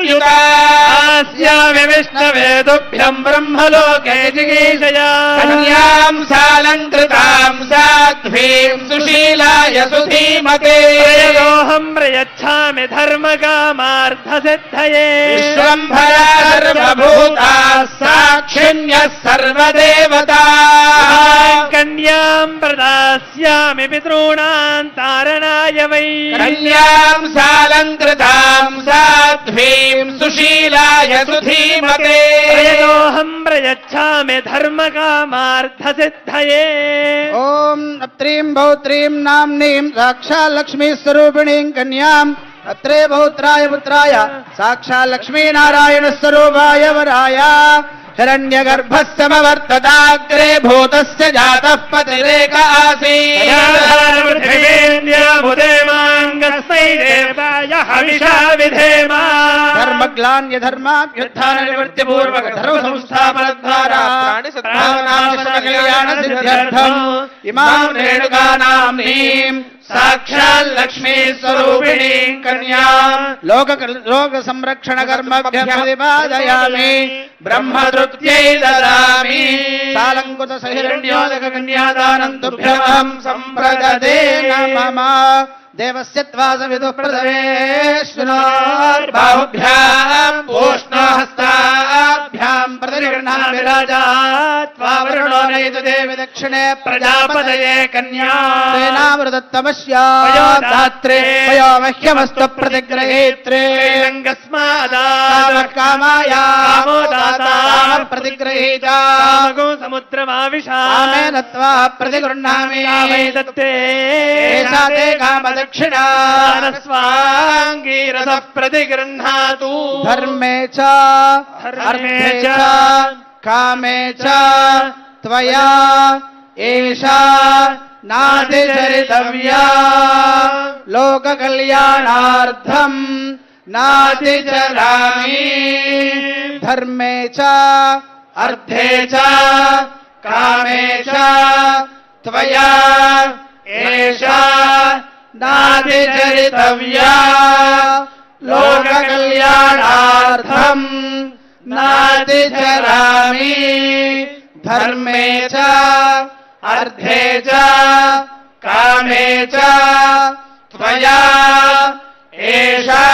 संयुतास्यामि विष्णवेदुभ्यं ब्रह्मलोके जिगीषया कन्यां सालङ्कृतां साध्वीं सुशीलाय सुधीमते प्रयदोऽहं प्रयच्छामि धर्मकामार्थसिद्धये विश्वम्भरा सर्वभूता साक्षिण्यः सर्वदेवताः कन्यां प्रदास्यामि पितॄणां तारणाय वै कन्यां सालङ्कृतां साध्वीं सुशीलाय सुधीमते प्रयदोऽहं प्रयच्छामि धर्मकामार्थसिद्धये ओम अत्रीं बहुत्रीं नाम्नीं साक्षात् लक्ष्मी स्वरूपिणीं कन्याम् अत्रे बहुत्राय पुत्राय साक्षात् लक्ष्मी नारायण स्वरूपाय वराय हिरण्यगर्भस्समवर्तताग्रे भूतस्य जातः पतिरेक आसीत् हविषा विधेम धर्मग्लान्यधर्माभ्युत्थाननिवृत्ति पूर्वक धर्म संस्थापनद्वारा कल्याण सिद्ध्यर्थम् इमां रेणुकानाम्नीं साक्षात् लक्ष्मी स्वरूपिणी कन्या लोक संरक्षण कर्मभ्यः प्रतिपादयामि ब्रह्म तृप्त्यै ददामि सालङ्कृत सहिरण्योदक कन्यादानं तुभ्यमहं सम्प्रददे नमः देवस्य त्वासविदुः प्रदवेश्वरात् बाहुभ्यां पूष्णहस्ताभ्यां प्रतिगृह्णामि राजा त्वावरुणो नैतु देवि दक्षिणे प्रजापतये कन्या तेनामृतत्तमस्यात्रे वयो मह्यमस्तु प्रतिग्रहेत्रे कामाया प्रतिगृहीता समुद्रमाविशा त्वा प्रतिगृह्णामि दत्ते दक्षिणा स्वाङ्गीरसः प्रतिगृह्णातु धर्मे च कामे च त्वया एषा नातिचरितव्या लोककल्याणार्थम् नातिचरामि धर्मे च अर्थे च कामे च त्वया एषा नातिचरितव्या लोककल्याणार्थम् नातिचरामि धर्मे च अर्थे च कामे च त्वया एषा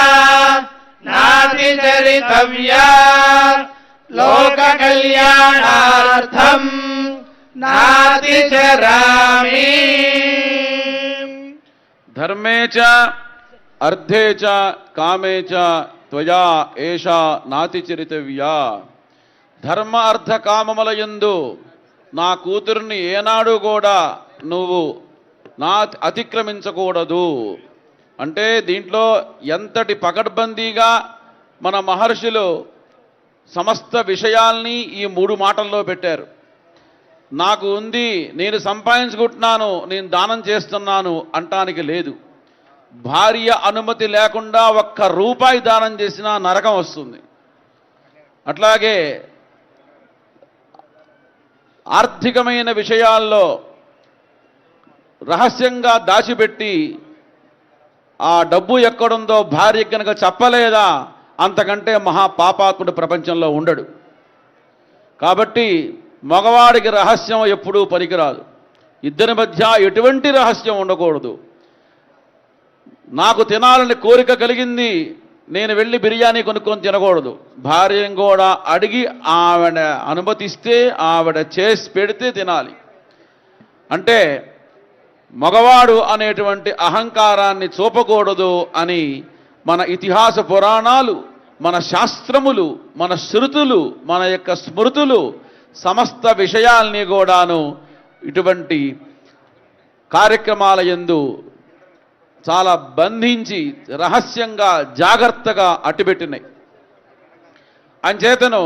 नातिचरितव्या लोककल्याणार्थम् नातिचरामि धर्मे च अर्धे च कामे च त्वया ఏషా నాతిచరితవ్యా ధర్మ అర్థ కామములయందు నా కూతుర్ని ఏనాడు కూడా నువ్వు అతిక్రమించకూడదు అంటే దీంట్లో ఎంతటి పకడ్బందీగా మన మహర్షులు సమస్త విషయాల్ని ఈ 3 మాటల్లో పెట్టారు. నాకు ఉంది, నేను సంపాదించుకుంటున్నాను, నేను దానం చేస్తున్నాను అంటానికి లేదు. భార్య అనుమతి లేకుండా ఒక్క రూపాయి దానం చేసినా నరకం వస్తుంది. అట్లాగే ఆర్థికమైన విషయాల్లో రహస్యంగా దాచిపెట్టి ఆ డబ్బు ఎక్కడుందో భార్య కనుక చెప్పలేదా అంతకంటే మహా పాపాత్ముడు ప్రపంచంలో ఉండడు. కాబట్టి మగవాడికి రహస్యం ఎప్పుడూ పనికిరాదు. ఇద్దరి మధ్య ఎటువంటి రహస్యం ఉండకూడదు. నాకు తినాలని కోరిక కలిగింది, నేను వెళ్ళి బిర్యానీ కొనుక్కొని తినకూడదు. భార్యను కూడా అడిగి ఆవిడ అనుమతిస్తే ఆవిడ చేసి పెడితే తినాలి. అంటే మగవాడు అనేటువంటి అహంకారాన్ని చూపకూడదు అని మన ఇతిహాస పురాణాలు, మన శాస్త్రములు, మన శృతులు, మన యొక్క స్మృతులు సమస్త విషయాల్ని కూడాను ఇటువంటి కార్యక్రమాల యందు చాలా బంధించి రహస్యంగా జాగ్రత్తగా అట్టుబెట్టినాయి. అంచేతను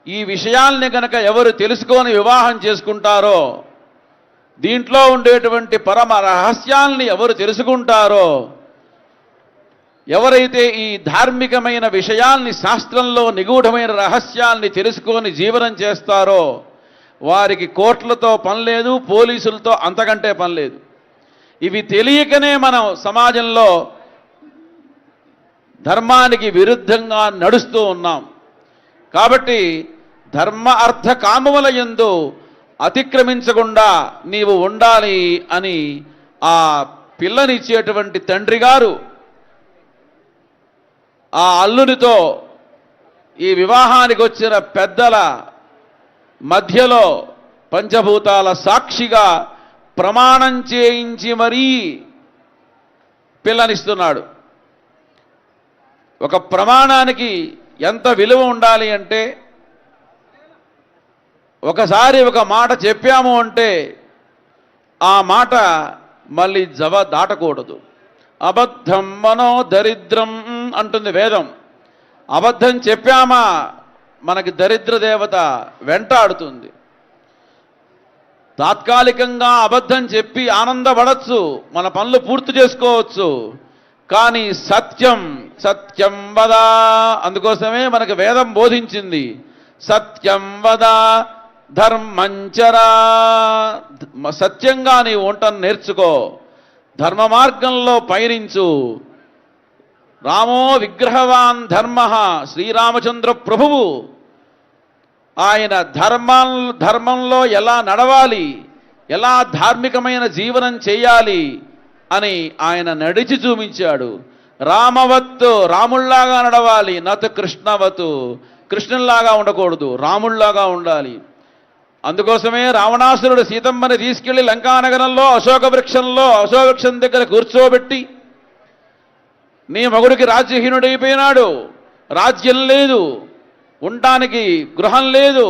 ఈ విషయాల్ని కనుక ఎవరు తెలుసుకొని వివాహం చేసుకుంటారో, దీంట్లో ఉండేటువంటి పరమ రహస్యాల్ని ఎవరు తెలుసుకుంటారో, ఎవరైతే ఈ ధార్మికమైన విషయాల్ని, శాస్త్రంలో నిగూఢమైన రహస్యాల్ని తెలుసుకొని జీవనం చేస్తారో వారికి కోర్టులతో పని లేదు, పోలీసులతో అంతకంటే పని లేదు. ఇవి తెలియకనే మనం సమాజంలో ధర్మానికి విరుద్ధంగా నడుస్తూ ఉన్నాం. కాబట్టి ధర్మ అర్థ కామముల యందు అతిక్రమించకుండా నీవు ఉండాలి అని ఆ పిల్లనిచ్చేటువంటి తండ్రి గారు ఆ అల్లునితో ఈ వివాహానికి వచ్చిన పెద్దల మధ్యలో పంచభూతాల సాక్షిగా ప్రమాణం చేయించి మరీ పిల్లనిస్తున్నాడు. ఒక ప్రమాణానికి ఎంత విలువ ఉండాలి అంటే, ఒకసారి ఒక మాట చెప్పాము అంటే ఆ మాట మళ్ళీ దాటకూడదు. అబద్ధం మనో దరిద్రం అంటుంది వేదం. అబద్ధం చెప్పామా మనకి దరిద్ర దేవత వెంటాడుతుంది. తాత్కాలికంగా అబద్ధం చెప్పి ఆనందపడచ్చు, మన పనులు పూర్తి చేసుకోవచ్చు. కానీ సత్యం సత్యం వద, అందుకోసమే మనకు వేదం బోధించింది సత్యం వద ధర్మంచరా. సత్యంగా నీవు ఉండటం నేర్చుకో, ధర్మ మార్గంలో పయనించు. రామో విగ్రహవాన్ ధర్మ, శ్రీరామచంద్ర ప్రభువు ఆయన ధర్మంలో ఎలా నడవాలి, ఎలా ధార్మికమైన జీవనం చేయాలి అని ఆయన నడిచి చూపించాడు. రామవత్తు, రాముళ్లాగా నడవాలి, నతు కృష్ణవతు, కృష్ణుల్లాగా ఉండకూడదు, రాముళ్లాగా ఉండాలి. అందుకోసమే రావణాసురుడు సీతమ్మని తీసుకెళ్లి లంకానగరంలో అశోక వృక్షం దగ్గర కూర్చోబెట్టి, నీ మగుడికి రాజ్యహీనుడైపోయినాడు, రాజ్యం లేదు, ఉండటానికి గృహం లేదు,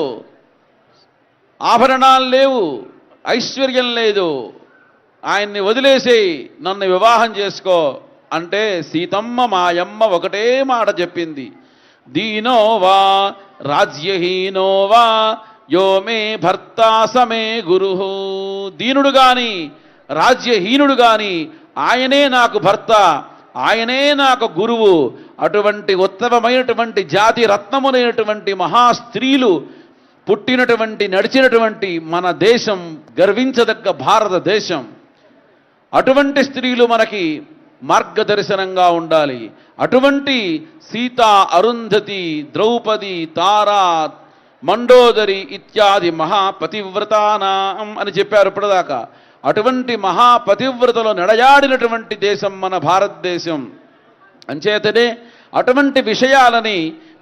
ఆభరణాలు లేవు, ఐశ్వర్యం లేదు, ఆయన్ని వదిలేసేయి, నన్ను వివాహం చేసుకో అంటే సీతమ్మ మాయమ్మ ఒకటే మాట చెప్పింది, దీనో వా రాజ్యహీనో వా యో మే భర్త సమే గురు. దీనుడు గాని రాజ్యహీనుడు గాని ఆయనే నాకు భర్త, ఆయనే నాకు గురువు. అటువంటి ఉత్తమమైనటువంటి జాతి రత్నములైనటువంటి మహాస్త్రీలు పుట్టినటువంటి నడిచినటువంటి మన దేశం, గర్వించదగ్గ భారతదేశం. అటువంటి స్త్రీలు మనకి మార్గదర్శనంగా ఉండాలి. అటువంటి సీత, అరుంధతి, ద్రౌపది, తారా, మండోదరి ఇత్యాది మహాపతివ్రతానాం అని చెప్పారు ఇప్పటిదాకా. అటువంటి మహాపతివ్రతలో నడయాడినటువంటి దేశం మన భారతదేశం. అంచేతనే అటువంటి విషయాలని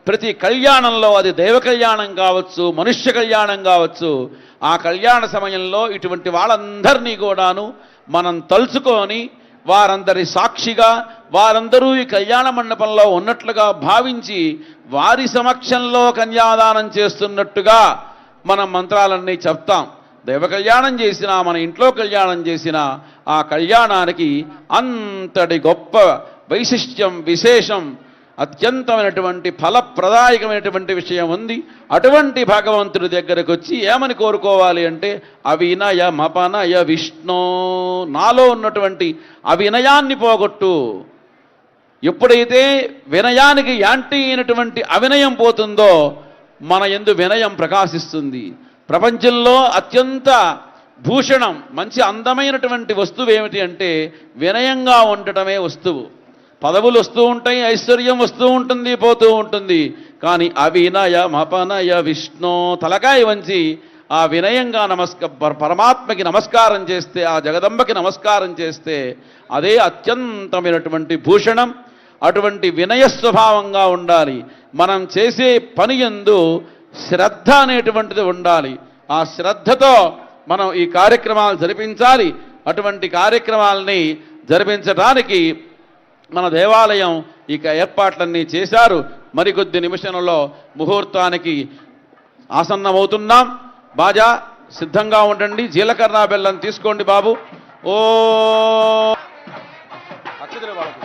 ప్రతి కళ్యాణంలో, అది దైవ కళ్యాణం కావచ్చు, మనుష్య కళ్యాణం కావచ్చు, ఆ కళ్యాణ సమయంలో ఇటువంటి వాళ్ళందరినీ కూడాను మనం తలుచుకొని వారందరి సాక్షిగా వారందరూ ఈ కళ్యాణ మండపంలో ఉన్నట్లుగా భావించి వారి సమక్షంలో కన్యాదానం చేస్తున్నట్టుగా మనం మంత్రాలన్నీ చెప్తాం. దైవ కళ్యాణం చేసినా, మన ఇంట్లో కళ్యాణం చేసినా ఆ కళ్యాణానికి అంతటి గొప్ప వైశిష్ట్యం, విశేషం, అత్యంతమైనటువంటి ఫలప్రదాయకమైనటువంటి విషయం ఉంది. అటువంటి భగవంతుడి దగ్గరకు వచ్చి ఏమని కోరుకోవాలి అంటే, అవినయమపనయ విష్ణు, నాలో ఉన్నటువంటి అవినయాన్ని పోగొట్టు. ఎప్పుడైతే వినయానికి యాంటీ అయినటువంటి అవినయం పోతుందో మన యందు వినయం ప్రకాశిస్తుంది. ప్రపంచంలో అత్యంత భూషణం, మంచి అందమైనటువంటి వస్తువు ఏమిటి అంటే వినయంగా ఉండటమే వస్తువు. పదవులు వస్తూ ఉంటాయి, ఐశ్వర్యం వస్తూ ఉంటుంది, పోతూ ఉంటుంది. కానీ అవినయమపనయ విష్ణు, తలకాయ వంచి ఆ వినయంగా పరమాత్మకి నమస్కారం చేస్తే, ఆ జగదంబకి నమస్కారం చేస్తే అదే అత్యంతమైనటువంటి భూషణం. అటువంటి వినయ స్వభావంగా ఉండాలి. మనం చేసే పని యందు శ్రద్ధ అనేటువంటిది ఉండాలి. ఆ శ్రద్ధతో మనం ఈ కార్యక్రమాలు జరిపించాలి. అటువంటి కార్యక్రమాలని జరిపించడానికి మన దేవాలయం ఇక ఏర్పాట్లన్నీ చేశారు. మరికొద్ది నిమిషంలో ముహూర్తానికి ఆసన్నమవుతున్నాం. బాజా సిద్ధంగా ఉండండి. జీలకర్ర బెల్లం తీసుకోండి బాబు. ఓ అక్షతలు వాళ్ళకు